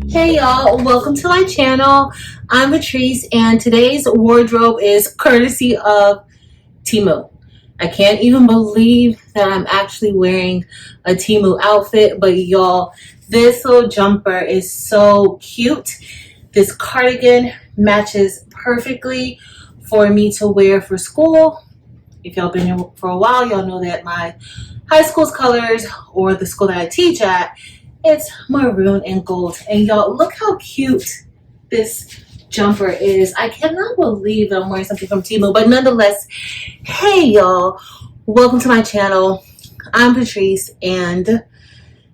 Hey y'all, welcome to my channel. I'm Patrice and today's wardrobe is courtesy of Temu. I can't even believe that I'm actually wearing a Temu outfit, but y'all, this little jumper is so cute. This cardigan matches perfectly for me to wear for school. If y'all been here for a while, y'all know that my high school's colors, or the school that I teach at, it's maroon and gold. And y'all, look how cute this jumper is. I cannot believe that I'm wearing something from Temu, but nonetheless, hey y'all, welcome to my channel. I'm Patrice, and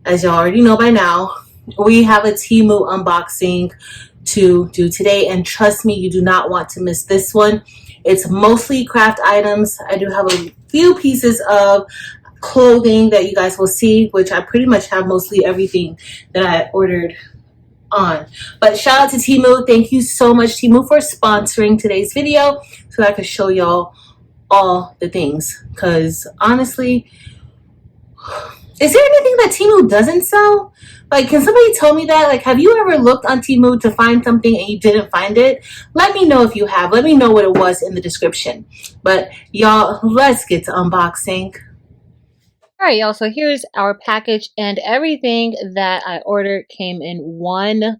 as y'all already know by now, we have a Temu unboxing to do today, and trust me, you do not want to miss this one. It's mostly craft items. I do have a few pieces of clothing that you guys will see, which I pretty much have mostly everything that I ordered on. But shout out to Temu. Thank you so much, Temu, for sponsoring today's video so that I could show y'all all the things. Because honestly, is there anything that Temu doesn't sell? Like, can somebody tell me that? Like, have you ever looked on Temu to find something and you didn't find it? Let me know if you have. Let me know what it was in the description. But y'all, let's get to unboxing. All right, y'all, so here's our package, and everything that I ordered came in one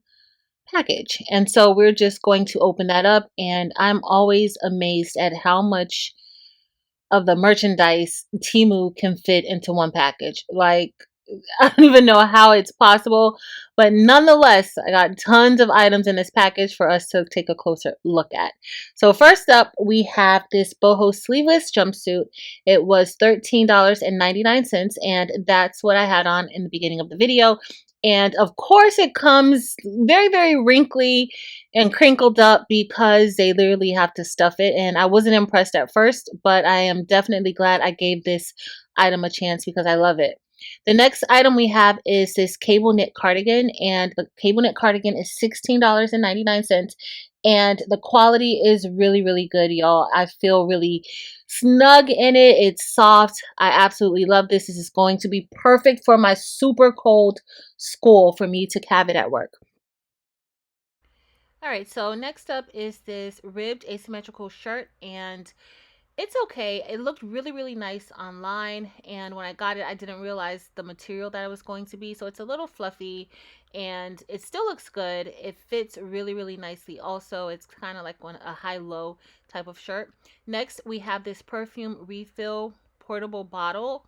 package. And so we're just going to open that up, and I'm always amazed at how much of the merchandise Temu can fit into one package. Like, I don't even know how it's possible, but nonetheless, I got tons of items in this package for us to take a closer look at. So first up, we have this boho sleeveless jumpsuit. It was $13.99, and that's what I had on in the beginning of the video. And of course, it comes very, very wrinkly and crinkled up because they literally have to stuff it. And I wasn't impressed at first, but I am definitely glad I gave this item a chance because I love it. The next item we have is this cable knit cardigan, and the cable knit cardigan is $16.99, and the quality is really, really good, y'all. I feel really snug in it. It's soft. I absolutely love this. This is going to be perfect for my super cold school for me to have it at work. All right, so next up is this ribbed asymmetrical shirt, and it's okay. It looked really, really nice online, and when I got it, I didn't realize the material that it was going to be. So it's a little fluffy, and it still looks good. It fits really, really nicely. Also, it's kind of like a high-low type of shirt. Next, we have this perfume refill portable bottle.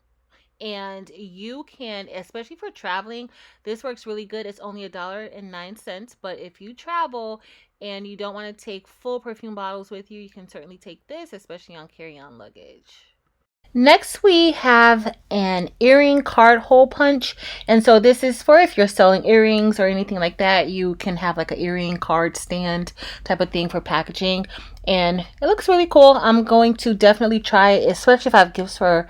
And you can, especially for traveling, this works really good. It's only $1.09, but if you travel and you don't want to take full perfume bottles with you, you can certainly take this, especially on carry-on luggage. Next, we have an earring card hole punch. And so this is for if you're selling earrings or anything like that, you can have like an earring card stand type of thing for packaging. And it looks really cool. I'm going to definitely try it, especially if I have gifts for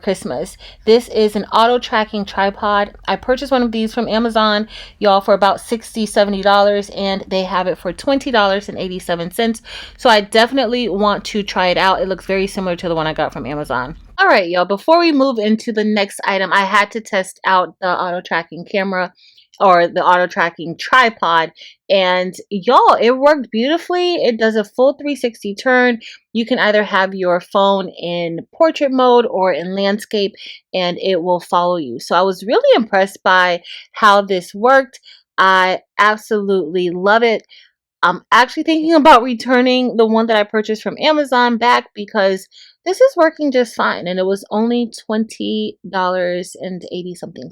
Christmas. This is an auto tracking tripod. I purchased one of these from Amazon, y'all, for about $60-$70, and they have it for $20.87. So I definitely want to try it out. It looks very similar to the one I got from Amazon. All right, y'all, before we move into the next item, I had to test out the auto tracking camera, or the auto tracking tripod, and y'all, it worked beautifully. It does a full 360 turn. You can either have your phone in portrait mode or in landscape, and it will follow you. So I was really impressed by how this worked. I absolutely love it. I'm actually thinking about returning the one that I purchased from Amazon back because this is working just fine, and it was only $20.80-something.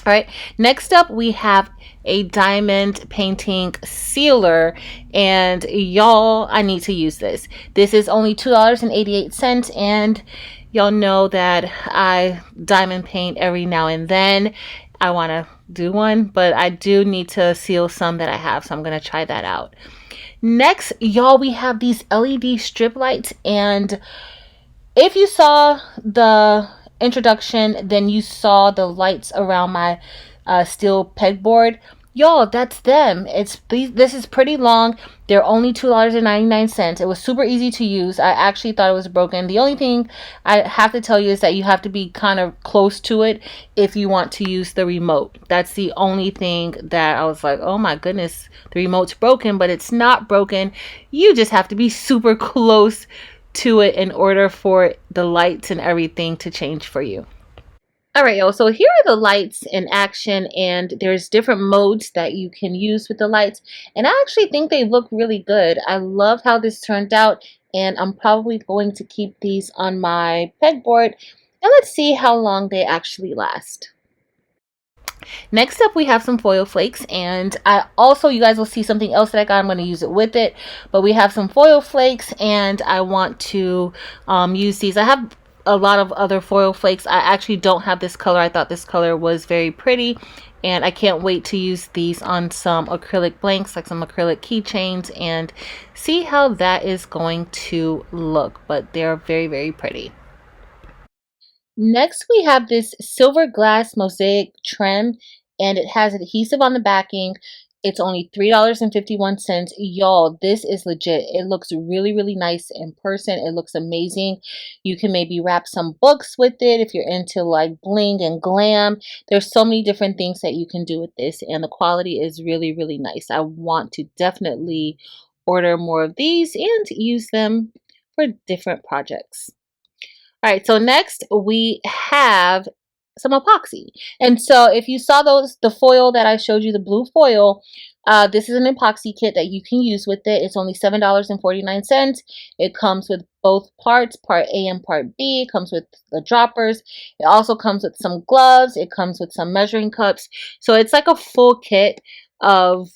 All right, next up we have a diamond painting sealer, and y'all, I need to use this. This is only $2.88, and y'all know that I diamond paint every now and then. I want to do one, but I do need to seal some that I have, so I'm going to try that out. Next, y'all, we have these LED strip lights, and if you saw the introduction, then you saw the lights around my steel pegboard. Y'all, that's them. This is pretty long. They're only $2.99. It was super easy to use. I actually thought it was broken. The only thing I have to tell you is that you have to be kind of close to it if you want to use the remote. That's the only thing that I was like, oh my goodness, the remote's broken, but it's not broken. You just have to be super close to it in order for the lights and everything to change for you. All right, y'all, so here are the lights in action, and there's different modes that you can use with the lights, and I actually think they look really good. I love how this turned out, and I'm probably going to keep these on my pegboard, and let's see how long they actually last. Next up, we have some foil flakes, and you guys will see something else that I got. I'm going to use it with it, but we have some foil flakes, and I want to use these. I have a lot of other foil flakes. I actually don't have this color. I thought this color was very pretty, and I can't wait to use these on some acrylic blanks, like some acrylic keychains, and see how that is going to look. But they're very, very pretty. Next, we have this silver glass mosaic trim, and it has adhesive on the backing. It's only $3.51. Y'all, this is legit. It looks really, really nice in person. It looks amazing. You can maybe wrap some books with it if you're into like bling and glam. There's so many different things that you can do with this, and the quality is really, really nice. I want to definitely order more of these and use them for different projects. All right, so next we have some epoxy. And so if you saw the foil that I showed you, the blue foil, this is an epoxy kit that you can use with it. It's only $7.49. It comes with both parts, part A and part B. It comes with the droppers. It also comes with some gloves. It comes with some measuring cups. So it's like a full kit of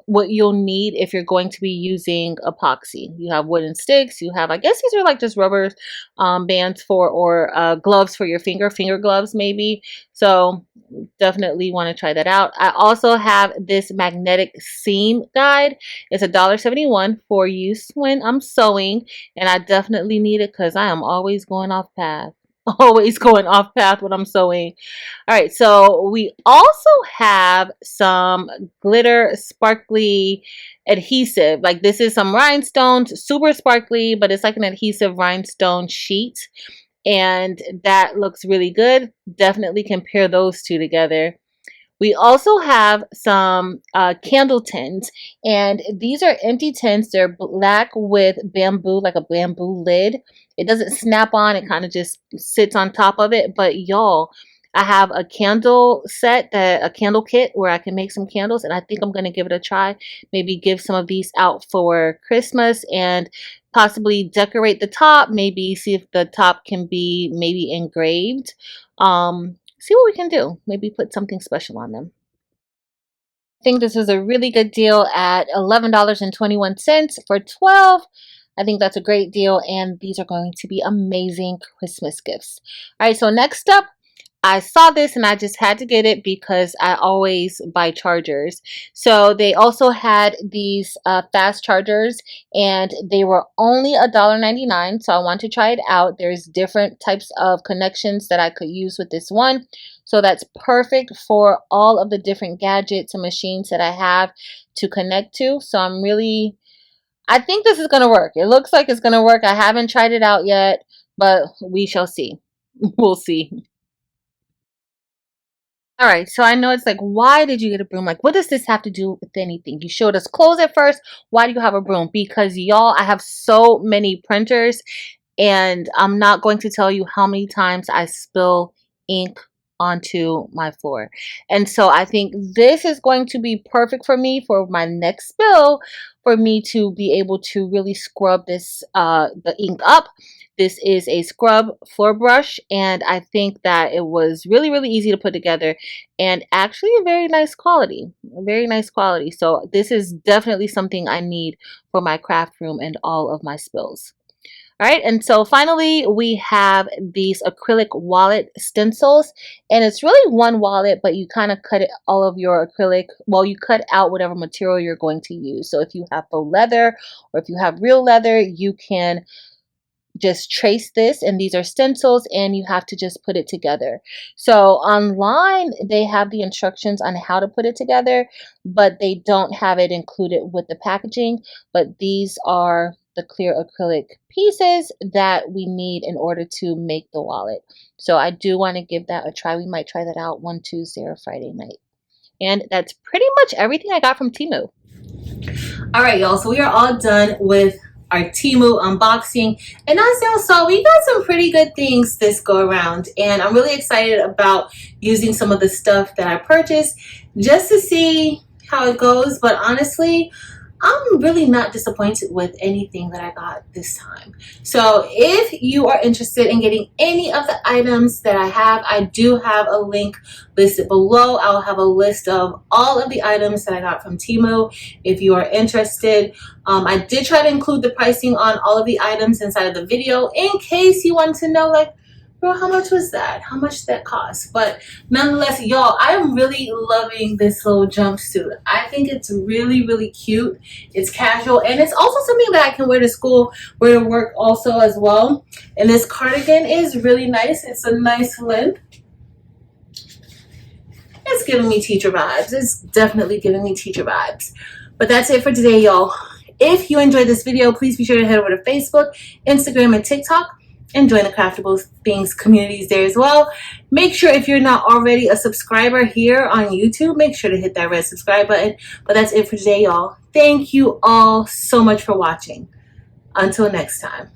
what you'll need if you're going to be using epoxy. You have wooden sticks, you have, I guess these are like just rubber bands for, or gloves for your finger gloves maybe. So definitely want to try that out. I also have this magnetic seam guide. It's $1.71 for use when I'm sewing, and I definitely need it because I am always going off path. Always going off path when I'm sewing. All right, so we also have some glitter sparkly adhesive. Like this is some rhinestones, super sparkly, but it's like an adhesive rhinestone sheet, and that looks really good. Definitely compare those two together. We also have some candle tins, and these are empty tins. They're black with bamboo, like a bamboo lid. It doesn't snap on, it kind of just sits on top of it. But y'all, I have a candle set, a candle kit where I can make some candles, and I think I'm going to give it a try. Maybe give some of these out for Christmas and possibly decorate the top. Maybe see if the top can be maybe engraved. See what we can do. Maybe put something special on them. I think this is a really good deal at $11.21 for 12. I think that's a great deal, and these are going to be amazing Christmas gifts. All right, so next up, I saw this and I just had to get it because I always buy chargers. So they also had these fast chargers, and they were only $1.99. So I want to try it out. There's different types of connections that I could use with this one. So that's perfect for all of the different gadgets and machines that I have to connect to. So I think this is going to work. It looks like it's going to work. I haven't tried it out yet, but we shall see. We'll see. All right, so I know it's like, why did you get a broom? Like, what does this have to do with anything? You showed us clothes at first. Why do you have a broom? Because y'all, I have so many printers, and I'm not going to tell you how many times I spill ink onto my floor. And so I think this is going to be perfect for me for my next spill, for me to be able to really scrub this the ink up. This is a scrub floor brush, and I think that it was really, really easy to put together, and actually a very nice quality. A very nice quality. So this is definitely something I need for my craft room and all of my spills. All right, and so finally we have these acrylic wallet stencils, and it's really one wallet, but you kind of cut it all of your acrylic, well, you cut out whatever material you're going to use. So if you have faux leather or if you have real leather, you can just trace this, and these are stencils, and you have to just put it together. So online they have the instructions on how to put it together, but they don't have it included with the packaging. But these are the clear acrylic pieces that we need in order to make the wallet. So I do want to give that a try. We might try that out one Tuesday or Friday night. And that's pretty much everything I got from Temu. All right, y'all, so we are all done with our Temu unboxing, and as y'all saw, we got some pretty good things this go around, and I'm really excited about using some of the stuff that I purchased just to see how it goes. But honestly, I'm really not disappointed with anything that I got this time. So if you are interested in getting any of the items that I have, I do have a link listed below. I'll have a list of all of the items that I got from Temu if you are interested. I did try to include the pricing on all of the items inside of the video in case you want to know, like, bro, how much was that? How much did that cost? But nonetheless, y'all, I am really loving this little jumpsuit. I think it's really, really cute. It's casual, and it's also something that I can wear to school, wear to work also as well. And this cardigan is really nice. It's a nice length. It's giving me teacher vibes. It's definitely giving me teacher vibes. But that's it for today, y'all. If you enjoyed this video, please be sure to head over to Facebook, Instagram, and TikTok, and join the Craftable Things communities there as well. Make sure, if you're not already a subscriber here on YouTube, make sure to hit that red subscribe button. But that's it for today, y'all. Thank you all so much for watching. Until next time.